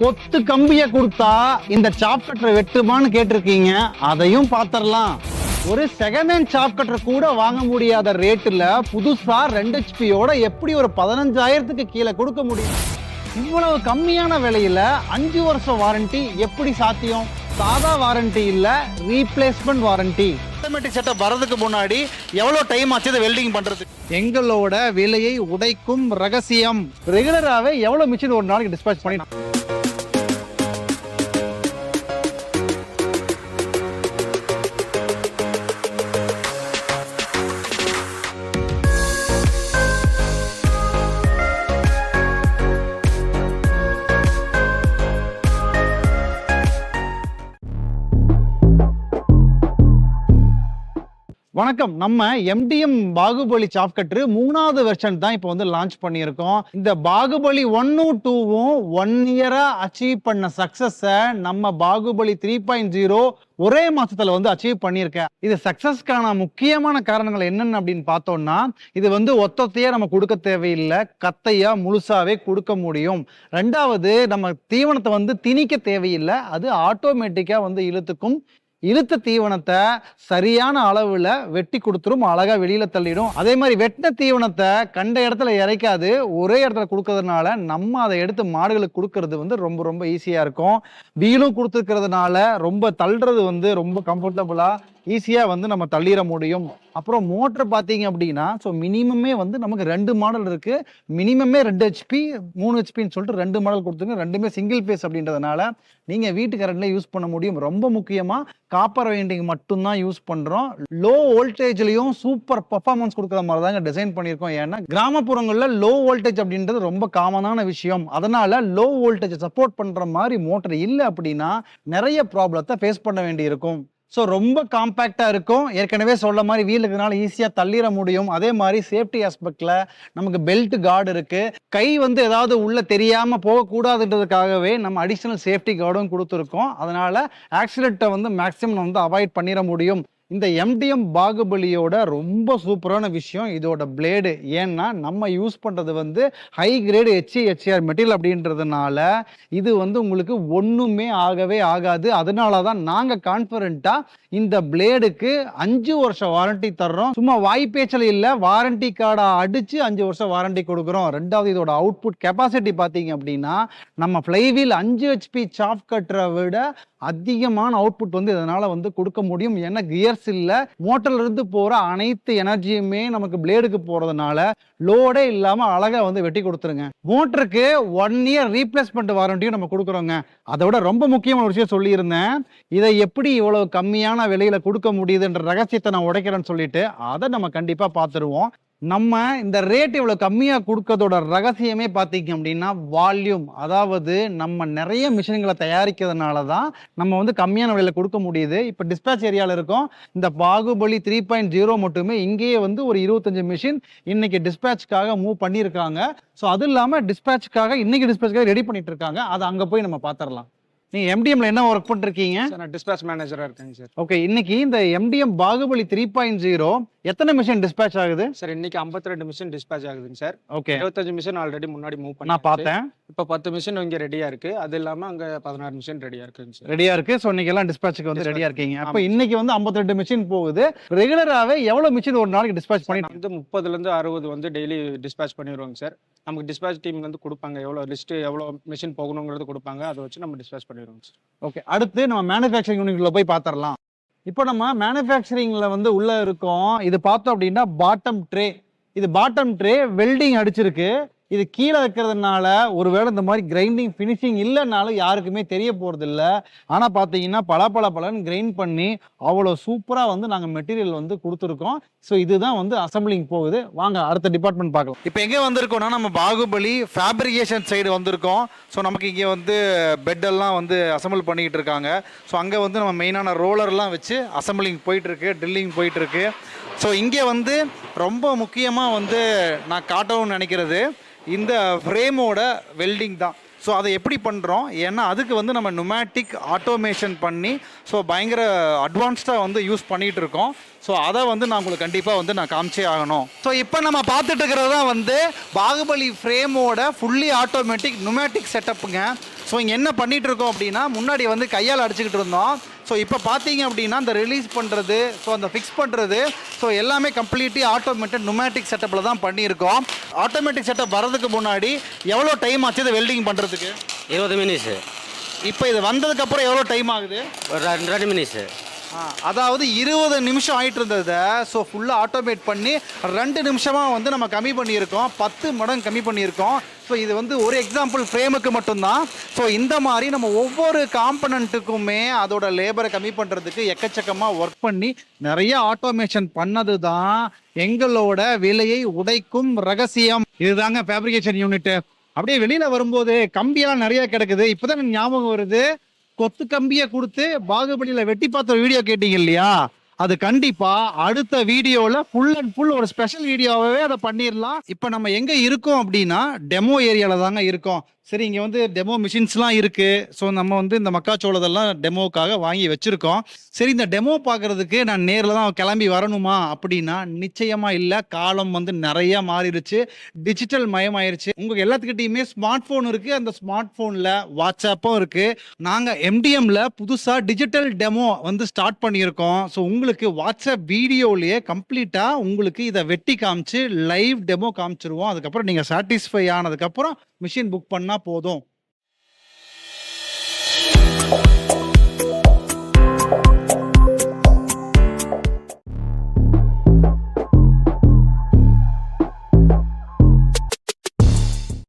கொத்து கம்பிய கொடுத்தா இந்த சாப் கட்டரை வெட்டுமான்னு கேட்டிருக்கீங்க. அதையும் பாத்திரலாம். ஒரு செகண்ட் ஹேண்ட் சாப் கட்டர் கூட வாங்க முடியாத ரேட்டுல புதுசா 2 HPயோட எப்படி ஒரு 15,000க்கு கீழே கொடுக்க முடியும்? இவ்வளவு கம்மியான விலையில 5 வருஷம் வாரண்டி எப்படி சாத்தியம்? சாதா வாரண்டி இல்ல, ரீப்ளேஸ்மெண்ட் வாரண்டி. ஆட்டோமேட்டிக் செட்டப் வரதுக்கு முன்னாடி எவ்வளவு டைம் ஆச்சு வெல்டிங் பண்றது? எங்களோட விலையை உடைக்கும் ரகசியம். ரெகுலராகவே எவ்வளவு மிஷின் ஒரு நாளைக்கு டிஸ்பேச் பண்ணி வணக்கம். நம்ம MDM பாகுபலி சாப் கட்டர் 3வது வெர்ஷன் தான் இப்போ வந்து லான்ச் பண்ணியிருக்கோம். இந்த பாகுபலி 1ம் 2ம் 1 இயரா அச்சீவ் பண்ண சக்சஸை நம்ம பாகுபலி 3.0 ஒரே மாசத்துல வந்து அச்சீவ் பண்ணியிருக்கேன். இது சக்சஸ்க்கான முக்கியமான காரணங்கள் என்னென்ன அப்படின்னு பார்த்தோம்னா, இது வந்து ஒத்தொத்தையா நம்ம கொடுக்க தேவையில்லை, கத்தையா முழுசாவே கொடுக்க முடியும். ரெண்டாவது, நம்ம தீவனத்தை வந்து திணிக்க தேவையில்லை, அது ஆட்டோமேட்டிக்கா வந்து இழுத்துக்கும். இழுத்த தீவனத்தை சரியான அளவுல வெட்டி கொடுத்துரும், அழகா வெளியில தள்ளிடும். அதே மாதிரி வெட்டின தீவனத்தை கண்ட இடத்துல இறைக்காது, ஒரே இடத்துல கொடுக்கறதுனால நம்ம அதை எடுத்து மாடுகளுக்கு கொடுக்கறது வந்து ரொம்ப ரொம்ப ஈஸியா இருக்கும். வீலும் கொடுத்துருக்கிறதுனால ரொம்ப தள்ளுறது வந்து ரொம்ப கம்ஃபர்டபுளா ஈஸியா வந்து நம்ம தள்ளிட முடியும். அப்புறம் மோட்டர் பார்த்தீங்க அப்படின்னா, ஸோ மினிமமே வந்து நமக்கு 2 மாடல் இருக்கு. மினிமமே 2 HP 3 HPன்னு சொல்லிட்டு 2 மாடல் கொடுத்துருங்க. ரெண்டுமே சிங்கிள் பேஸ் அப்படின்றதுனால நீங்க வீட்டு கரண்ட்ல யூஸ் பண்ண முடியும். ரொம்ப முக்கியமா காப்பர் வைண்டிங் மட்டும்தான் யூஸ் பண்றோம். லோ வோல்டேஜ்லயும் சூப்பர் பர்ஃபார்மன்ஸ் கொடுக்குற மாதிரி தாங்க டிசைன் பண்ணியிருக்கோம். ஏன்னா கிராமப்புறங்கள்ல லோ வோல்டேஜ் அப்படின்றது ரொம்ப காமனான விஷயம். அதனால லோ வோல்டேஜ் சப்போர்ட் பண்ற மாதிரி மோட்டர் இல்லை அப்படின்னா நிறைய ப்ராப்ளத்தை ஃபேஸ் பண்ண வேண்டி இருக்கும். ஸோ ரொம்ப காம்பேக்டா இருக்கும். ஏற்கனவே சொல்ல மாதிரி வீல் இருக்கிறதுனால ஈஸியா தள்ளிட முடியும். அதே மாதிரி சேஃப்டி ஆஸ்பெக்ட்ல நமக்கு பெல்ட் கார்டு இருக்கு. கை வந்து ஏதாவது உள்ள தெரியாம போகக்கூடாதுன்றதுக்காகவே நம்ம அடிஷனல் சேஃப்டி கார்டும் கொடுத்துருக்கோம். அதனால ஆக்சிடென்ட்டை வந்து மேக்ஸிமம் வந்து அவாய்ட் பண்ணிட முடியும். இந்த MDM பாகுபலியோட ரொம்ப சூப்பரான விஷயம் இதோட பிளேடு. ஏன்னா நம்ம யூஸ் பண்றது வந்து ஹை கிரேடு HEHR மெட்டீரியல் அப்படின்றதுனால இது வந்து உங்களுக்கு ஒண்ணுமே ஆகவே ஆகாது. அதனால தான் நாங்க கான்ஃபிடென்ட்டா இந்த பிளேடுக்கு 5 வருஷம் வாரண்டி தர்றோம். சும்மா வாய்ப்பேச்சல் இல்லை, வாரண்டி கார்டை அடிச்சு 5 வருஷம் வாரண்டி கொடுக்குறோம். ரெண்டாவது, இதோட அவுட்புட் கெப்பாசிட்டி பார்த்தீங்க அப்படின்னா நம்ம ஃப்ளைவீல் 5 HP சாப் கட்டரை விட அதிகமான அவுட்புட் வந்து இதனால வந்து கொடுக்க முடியும். ஏன்னா கியர்ஸ் இல்ல, மோட்டர்ல இருந்து போற அனைத்து எனர்ஜியுமே நமக்கு பிளேடுக்கு போறதுனால லோடே இல்லாம அழகா வந்து வெட்டி கொடுத்துருங்க. மோட்டருக்கு 1 இயர் ரீப்ளேஸ்மெண்ட் வாரண்டியும் நம்ம கொடுக்குறோங்க. அதோட ரொம்ப முக்கியமான ஒரு விஷயம் சொல்லியிருந்தேன், இதை எப்படி இவ்வளவு கம்மியான விலையில கொடுக்க முடியுதுன்ற ரகசியத்தை நான் உடைக்கிறேன்னு சொல்லிட்டு அதை நம்ம கண்டிப்பா பார்த்துருவோம். நம்ம இந்த ரேட் இவ்வளவு கம்மியா கொடுக்கறதோட ரகசியமே பார்த்தீங்க அப்படின்னா வால்யூம். அதாவது நம்ம நிறைய மிஷின்களை தயாரிக்கிறதுனால தான் நம்ம வந்து கம்மியான விலையில கொடுக்க முடியுது. இப்போ டிஸ்பேச் ஏரியாவில் இருக்கோம். இந்த பாகுபலி 3.0 மட்டுமே இங்கேயே வந்து ஒரு 25 மிஷின் இன்னைக்கு டிஸ்பேச்சுக்காக மூவ் பண்ணியிருக்காங்க. ஸோ அது இல்லாமல் டிஸ்பேச்சுக்காக இன்னைக்கு டிஸ்பேச்சுக்காக ரெடி பண்ணிட்டு இருக்காங்க. அதை அங்கே போய் நம்ம பார்த்துடலாம். நீங்க MDMல என்ன ஒர்க் பண்ணிருக்கீங்க? நான் டிஸ்பேச் மேனேஜரா இருக்கேங்க சார். ஓகே, இன்னைக்கு இந்த MDM பாகுபலி 3.0 எத்தனை மிஷின் டிஸ்பேச் ஆகுது சார்? இன்னைக்கு 52 மிஷின் டிஸ்பேச் ஆகுதுங்க சார். ஓகே, 25 மிஷின் ஆல்ரெடி முன்னாடி மூவ் பண்ணி நான் பார்த்தேன். இப்போ 10 மிஷின் இங்க ரெடியா இருக்கு. அது இல்லாம அங்க 16 மிஷின் ரெடியா இருக்குங்க சார். ரெடியா இருக்கு. ஸோ இன்னைக்கு எல்லாம் டிஸ்பேச்சுக்கு வந்து ரெடியா இருக்கீங்க. அப்போ இன்னைக்கு வந்து 52 மிஷின் போகுது. ரெகுலராகவே எவ்வளவு மிஷின் ஒரு நாளைக்கு டிஸ்பேச் பண்ணி? வந்து 30ல இருந்து 60 வந்து டெய்லி டிஸ்பேச் பண்ணிடுவாங்க சார். நமக்கு டிஸ்பேச் டீம் வந்து கொடுப்பாங்க, எவ்வளவு லிஸ்ட் எவ்வளவு மிஷின் போகணுங்கிறது கொடுப்பாங்க. அதை வச்சு நம்ம டிஸ்பேச் பண்ணிடுவோம் சார். ஓகே, அடுத்து நம்ம மேனுஃபேக்சரிங் யூனிட்ல போய் பார்த்துடலாம். இப்போ நம்ம மேனுஃபேக்சரிங்ல வந்து உள்ள இருக்கோம். இது பார்த்தோம் அப்படின்னா பாட்டம் ட்ரே. இது பாட்டம் ட்ரே வெல்டிங் அடிச்சிருக்கு. இது கீழே வைக்கிறதுனால ஒருவேளை இந்த மாதிரி கிரைண்டிங் ஃபினிஷிங் இல்லைனாலும் யாருக்குமே தெரிய போகிறது இல்லை. ஆனால் பார்த்தீங்கன்னா பலன்னு கிரைண்ட் பண்ணி அவ்வளோ சூப்பராக வந்து நாங்கள் மெட்டீரியல் வந்து கொடுத்துருக்கோம். ஸோ இதுதான் வந்து அசம்பிளிங் போகுது. வாங்க அடுத்த டிபார்ட்மெண்ட் பார்க்கலாம். இப்போ எங்கே வந்திருக்கோம்னா நம்ம பாகுபலி ஃபேப்ரிகேஷன் சைடு வந்திருக்கோம். ஸோ நமக்கு இங்கே வந்து பெட்டெல்லாம் வந்து அசம்பிள் பண்ணிக்கிட்டு இருக்காங்க. ஸோ அங்கே வந்து நம்ம மெயினான ரோலர்லாம் வச்சு அசம்பிளிங் போயிட்டுருக்கு, ட்ரில்லிங் போயிட்டுருக்கு. ஸோ இங்கே வந்து ரொம்ப முக்கியமாக வந்து நான் காட்டணும்னு நினைக்கிறது இந்த ஃப்ரேமோட வெல்டிங் தான். ஸோ அதை எப்படி பண்ணுறோம், ஏன்னா அதுக்கு வந்து நம்ம நுமேட்டிக் ஆட்டோமேஷன் பண்ணி ஸோ பயங்கர அட்வான்ஸ்டாக வந்து யூஸ் பண்ணிகிட்டு இருக்கோம். ஸோ அதை வந்து நான் உங்களுக்கு கண்டிப்பாக வந்து நான் காமிச்சே ஆகணும். ஸோ இப்போ நம்ம பார்த்துட்டு இருக்கிறது தான் வந்து பாகுபலி ஃப்ரேமோட ஃபுல்லி ஆட்டோமேட்டிக் நுமேட்டிக் செட்டப்புங்க. ஸோ இங்கே என்ன பண்ணிகிட்டு இருக்கோம் அப்படின்னா, முன்னாடி வந்து கையால் அடிச்சுக்கிட்டு இருந்தோம். ஸோ இப்போ பார்த்தீங்க அப்படின்னா இந்த ரிலீஸ் பண்ணுறது, ஸோ அந்த ஃபிக்ஸ் பண்ணுறது, ஸோ எல்லாமே கம்ப்ளீட்லி ஆட்டோமேட்டட் நுமேட்டிக் செட்டப்பில் தான் பண்ணியிருக்கோம். ஆட்டோமேட்டிக் செட்டப் வரதுக்கு முன்னாடி எவ்வளோ டைம் ஆச்சு இதை வெல்டிங் பண்ணுறதுக்கு? 20 மினிட்ஸு. இப்போ இது வந்ததுக்கப்புறம் எவ்வளோ டைம் ஆகுது? ஒரு 2 மினிட்ஸு. அதாவது 20 நிமிஷம் ஆகிட்டு இருந்ததை ஸோ ஃபுல்லாக ஆட்டோமேட் பண்ணி 2 நிமிஷமாக வந்து நம்ம கம்மி பண்ணியிருக்கோம். 10 மடங்கு கம்மி பண்ணியிருக்கோம். ஸோ இது வந்து ஒரு எக்ஸாம்பிள் ஃப்ரேமுக்கு மட்டும்தான். ஸோ இந்த மாதிரி நம்ம ஒவ்வொரு காம்பனண்ட்டுக்குமே அதோட லேபரை கம்மி பண்ணுறதுக்கு எக்கச்சக்கமாக ஒர்க் பண்ணி நிறைய ஆட்டோமேஷன் பண்ணது தான் எங்களோட விலையை உடைக்கும் ரகசியம். இதுதாங்க ஃபேப்ரிகேஷன் யூனிட். அப்படியே வெளியில் வரும்போது கம்பியெல்லாம் நிறைய கிடக்குது. இப்போதான் எனக்கு ஞாபகம் வருது, கொத்து கம்பியை கொடுத்து பாகுபலியில வெட்டி பார்த்த ஒரு வீடியோ கேட்டீங்க இல்லையா, அது கண்டிப்பா அடுத்த வீடியோல ஃபுல் அண்ட் ஃபுல் ஒரு ஸ்பெஷல் வீடியோவே அதை பண்ணிடலாம். இப்போ நம்ம எங்க இருக்கோம் அப்படின்னா டெமோ ஏரியால தாங்க இருக்கோம். சரி, இங்கே வந்து டெமோ மிஷின்ஸ்லாம் இருக்கு. ஸோ நம்ம வந்து இந்த மக்காச்சோளதெல்லாம் டெமோக்காக வாங்கி வச்சிருக்கோம். சரி, இந்த டெமோ பார்க்கறதுக்கு நான் நேரில் தான் கிளம்பி வரணுமா அப்படின்னா நிச்சயமா இல்லை. காலம் வந்து நிறைய மாறிடுச்சு, டிஜிட்டல் மயமாயிருச்சு. உங்களுக்கு எல்லாத்துக்கிட்டையுமே ஸ்மார்ட் ஃபோன் இருக்கு. அந்த ஸ்மார்ட் ஃபோனில் வாட்ஸ்அப்பும் இருக்கு. நாங்கள் எம்டிஎம்ல புதுசாக டிஜிட்டல் டெமோ வந்து ஸ்டார்ட் பண்ணியிருக்கோம். ஸோ உங்களுக்கு வாட்ஸ்அப் வீடியோலேயே கம்ப்ளீட்டாக உங்களுக்கு இதை வெட்டி காமிச்சு லைவ் டெமோ காமிச்சிருவோம். அதுக்கப்புறம் நீங்கள் சாட்டிஸ்ஃபை ஆனதுக்கப்புறம் மிஷின் புக் பண்ணால் போதும்.